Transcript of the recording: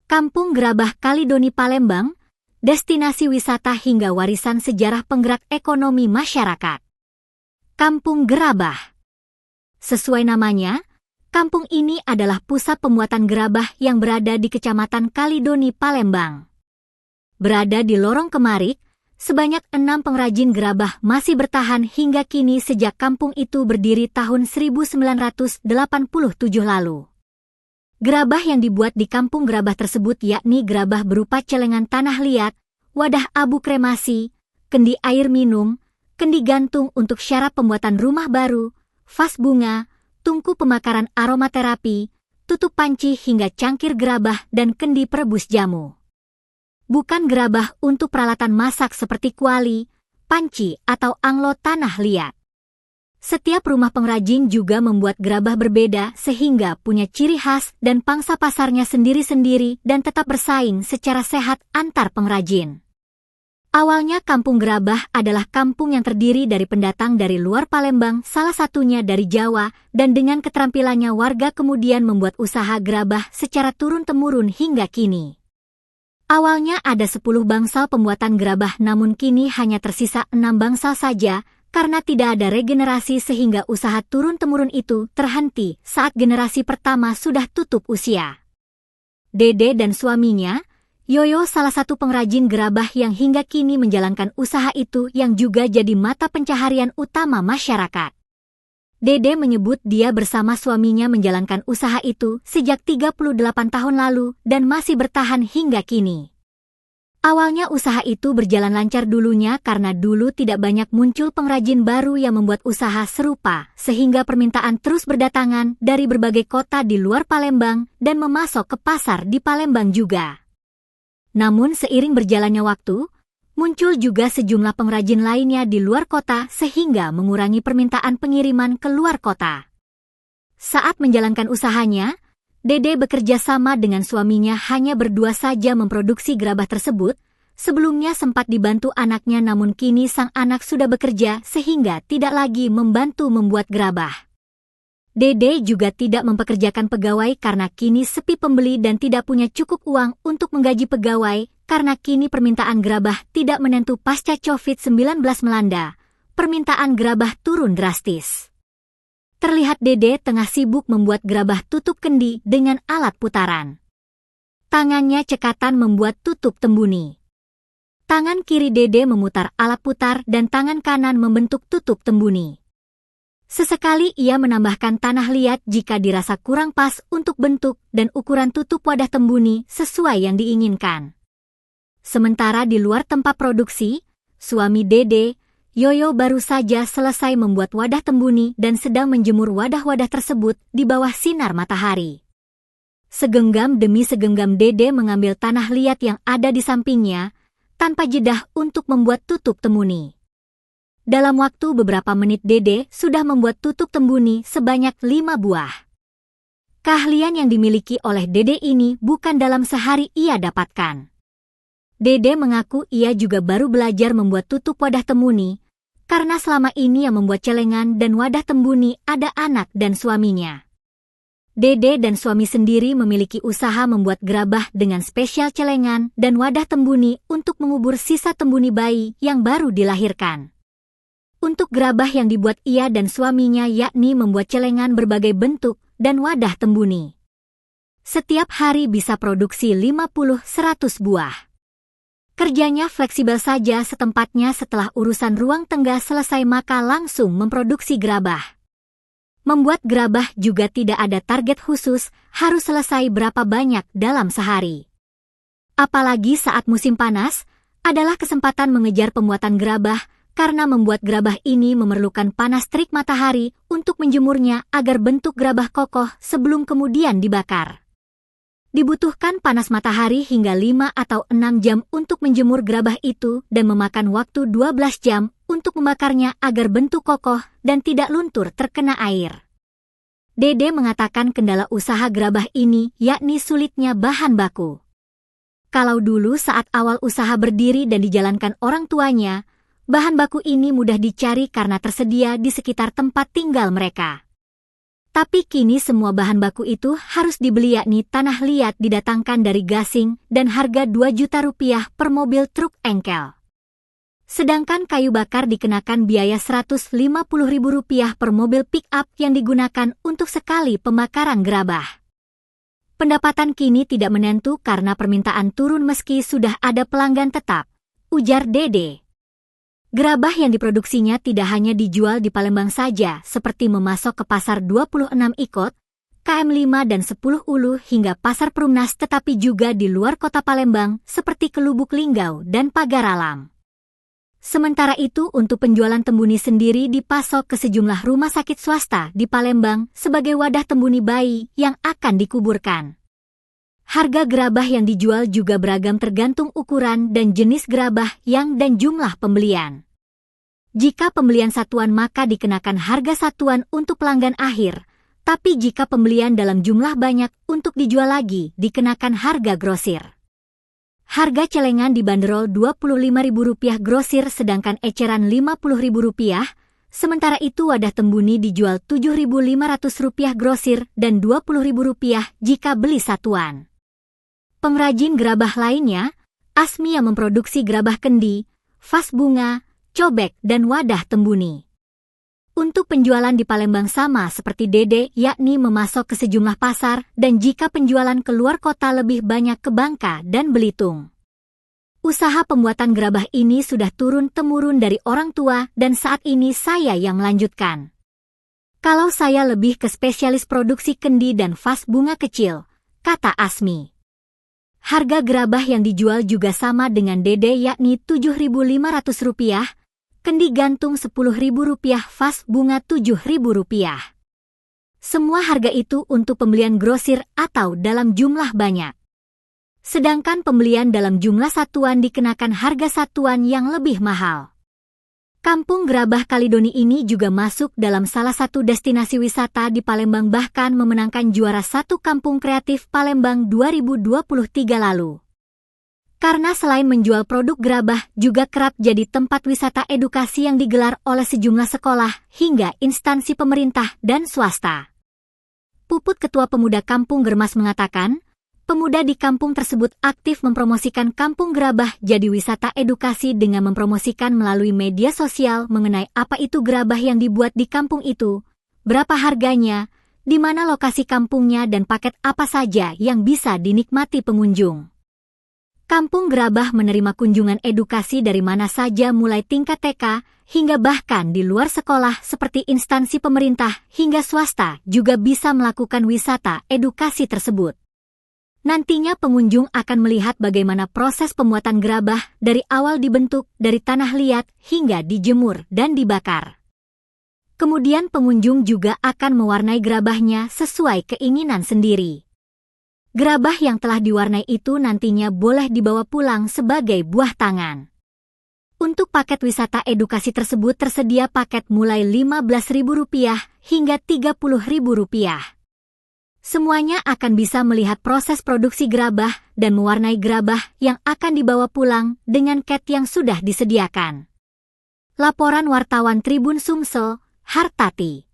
Kampung Gerabah Kalidoni Palembang, destinasi wisata hingga warisan sejarah penggerak ekonomi masyarakat. Kampung Gerabah. Sesuai namanya, kampung ini adalah pusat pembuatan gerabah yang berada di Kecamatan Kalidoni, Palembang. Berada di lorong Kemarik, sebanyak 6 pengrajin gerabah masih bertahan hingga kini sejak kampung itu berdiri tahun 1987 lalu. Gerabah yang dibuat di kampung gerabah tersebut yakni gerabah berupa celengan tanah liat, wadah abu kremasi, kendi air minum, kendi gantung untuk syarat pembuatan rumah baru, vas bunga, tungku pemakaran aromaterapi, tutup panci hingga cangkir gerabah dan kendi perebus jamu. Bukan gerabah untuk peralatan masak seperti kuali, panci atau anglo tanah liat. Setiap rumah pengrajin juga membuat gerabah berbeda sehingga punya ciri khas dan pangsa pasarnya sendiri-sendiri dan tetap bersaing secara sehat antar pengrajin. Awalnya kampung gerabah adalah kampung yang terdiri dari pendatang dari luar Palembang, salah satunya dari Jawa, dan dengan keterampilannya warga kemudian membuat usaha gerabah secara turun-temurun hingga kini. Awalnya ada 10 bangsal pembuatan gerabah namun kini hanya tersisa 6 bangsal saja, karena tidak ada regenerasi sehingga usaha turun-temurun itu terhenti saat generasi pertama sudah tutup usia. Dede dan suaminya, Yoyo salah satu pengrajin gerabah yang hingga kini menjalankan usaha itu yang juga jadi mata pencaharian utama masyarakat. Dede menyebut dia bersama suaminya menjalankan usaha itu sejak 38 tahun lalu dan masih bertahan hingga kini. Awalnya usaha itu berjalan lancar dulunya karena dulu tidak banyak muncul pengrajin baru yang membuat usaha serupa, sehingga permintaan terus berdatangan dari berbagai kota di luar Palembang dan memasok ke pasar di Palembang juga. Namun seiring berjalannya waktu, muncul juga sejumlah pengrajin lainnya di luar kota sehingga mengurangi permintaan pengiriman ke luar kota. Saat menjalankan usahanya, Dede bekerja sama dengan suaminya hanya berdua saja memproduksi gerabah tersebut. Sebelumnya sempat dibantu anaknya namun kini sang anak sudah bekerja sehingga tidak lagi membantu membuat gerabah. Dede juga tidak mempekerjakan pegawai karena kini sepi pembeli dan tidak punya cukup uang untuk menggaji pegawai karena kini permintaan gerabah tidak menentu pasca COVID-19 melanda. Permintaan gerabah turun drastis. Terlihat Dede tengah sibuk membuat gerabah tutup kendi dengan alat putaran. Tangannya cekatan membuat tutup tembuni. Tangan kiri Dede memutar alat putar dan tangan kanan membentuk tutup tembuni. Sesekali ia menambahkan tanah liat jika dirasa kurang pas untuk bentuk dan ukuran tutup wadah tembuni sesuai yang diinginkan. Sementara di luar tempat produksi, suami Dede, Yoyo baru saja selesai membuat wadah tembuni dan sedang menjemur wadah-wadah tersebut di bawah sinar matahari. Segenggam demi segenggam Dede mengambil tanah liat yang ada di sampingnya, tanpa jeda untuk membuat tutup tembuni. Dalam waktu beberapa menit Dede sudah membuat tutup tembuni sebanyak 5 buah. Keahlian yang dimiliki oleh Dede ini bukan dalam sehari ia dapatkan. Dede mengaku ia juga baru belajar membuat tutup wadah tembuni, karena selama ini yang membuat celengan dan wadah tembuni ada anak dan suaminya. Dede dan suami sendiri memiliki usaha membuat gerabah dengan spesial celengan dan wadah tembuni untuk mengubur sisa tembuni bayi yang baru dilahirkan. Untuk gerabah yang dibuat ia dan suaminya yakni membuat celengan berbagai bentuk dan wadah tembuni. Setiap hari bisa produksi 50-100 buah. Kerjanya fleksibel saja setempatnya setelah urusan ruang tengah selesai maka langsung memproduksi gerabah. Membuat gerabah juga tidak ada target khusus, harus selesai berapa banyak dalam sehari. Apalagi saat musim panas, adalah kesempatan mengejar pembuatan gerabah karena membuat gerabah ini memerlukan panas terik matahari untuk menjemurnya agar bentuk gerabah kokoh sebelum kemudian dibakar. Dibutuhkan panas matahari hingga 5 atau 6 jam untuk menjemur gerabah itu dan memakan waktu 12 jam untuk membakarnya agar bentuk kokoh dan tidak luntur terkena air. Dede mengatakan kendala usaha gerabah ini yakni sulitnya bahan baku. Kalau dulu saat awal usaha berdiri dan dijalankan orang tuanya, bahan baku ini mudah dicari karena tersedia di sekitar tempat tinggal mereka. Tapi kini semua bahan baku itu harus dibeli, yakni tanah liat didatangkan dari Gasing dan harga 2 juta rupiah per mobil truk engkel. Sedangkan kayu bakar dikenakan biaya 150 ribu rupiah per mobil pick-up yang digunakan untuk sekali pembakaran gerabah. Pendapatan kini tidak menentu karena permintaan turun meski sudah ada pelanggan tetap, ujar Dede. Gerabah yang diproduksinya tidak hanya dijual di Palembang saja, seperti memasok ke pasar 26 Ikot, KM5 dan 10 Ulu hingga pasar Perumnas, tetapi juga di luar kota Palembang seperti ke Lubuk Linggau dan Pagar Alam. Sementara itu untuk penjualan Tembuni sendiri dipasok ke sejumlah rumah sakit swasta di Palembang sebagai wadah Tembuni bayi yang akan dikuburkan. Harga gerabah yang dijual juga beragam tergantung ukuran dan jenis gerabah yang dan jumlah pembelian. Jika pembelian satuan maka dikenakan harga satuan untuk pelanggan akhir, tapi jika pembelian dalam jumlah banyak untuk dijual lagi dikenakan harga grosir. Harga celengan dibanderol Rp25.000 grosir sedangkan eceran Rp50.000, sementara itu wadah Tembuni dijual Rp7.500 grosir dan Rp20.000 jika beli satuan. Pengrajin gerabah lainnya, Asmi yang memproduksi gerabah kendi, vas bunga, cobek, dan wadah Tembuni. Untuk penjualan di Palembang sama seperti Dede, yakni memasok ke sejumlah pasar dan jika penjualan keluar kota lebih banyak ke Bangka dan Belitung. Usaha pembuatan gerabah ini sudah turun-temurun dari orang tua dan saat ini saya yang melanjutkan. Kalau saya lebih ke spesialis produksi kendi dan vas bunga kecil, kata Asmi. Harga gerabah yang dijual juga sama dengan Dede yakni Rp7.500, kendi gantung Rp10.000, vas bunga Rp7.000. Semua harga itu untuk pembelian grosir atau dalam jumlah banyak. Sedangkan pembelian dalam jumlah satuan dikenakan harga satuan yang lebih mahal. Kampung Gerabah Kalidoni ini juga masuk dalam salah satu destinasi wisata di Palembang bahkan memenangkan juara 1 Kampung Kreatif Palembang 2023 lalu. Karena selain menjual produk gerabah juga kerap jadi tempat wisata edukasi yang digelar oleh sejumlah sekolah hingga instansi pemerintah dan swasta. Puput Ketua Pemuda Kampung Germas mengatakan, pemuda di kampung tersebut aktif mempromosikan Kampung Gerabah jadi wisata edukasi dengan mempromosikan melalui media sosial mengenai apa itu gerabah yang dibuat di kampung itu, berapa harganya, di mana lokasi kampungnya dan paket apa saja yang bisa dinikmati pengunjung. Kampung Gerabah menerima kunjungan edukasi dari mana saja mulai tingkat TK hingga bahkan di luar sekolah seperti instansi pemerintah hingga swasta juga bisa melakukan wisata edukasi tersebut. Nantinya pengunjung akan melihat bagaimana proses pembuatan gerabah dari awal dibentuk dari tanah liat hingga dijemur dan dibakar. Kemudian pengunjung juga akan mewarnai gerabahnya sesuai keinginan sendiri. Gerabah yang telah diwarnai itu nantinya boleh dibawa pulang sebagai buah tangan. Untuk paket wisata edukasi tersebut tersedia paket mulai Rp15.000 hingga Rp30.000. Semuanya akan bisa melihat proses produksi gerabah dan mewarnai gerabah yang akan dibawa pulang dengan cat yang sudah disediakan. Laporan wartawan Tribun Sumsel, Hartati.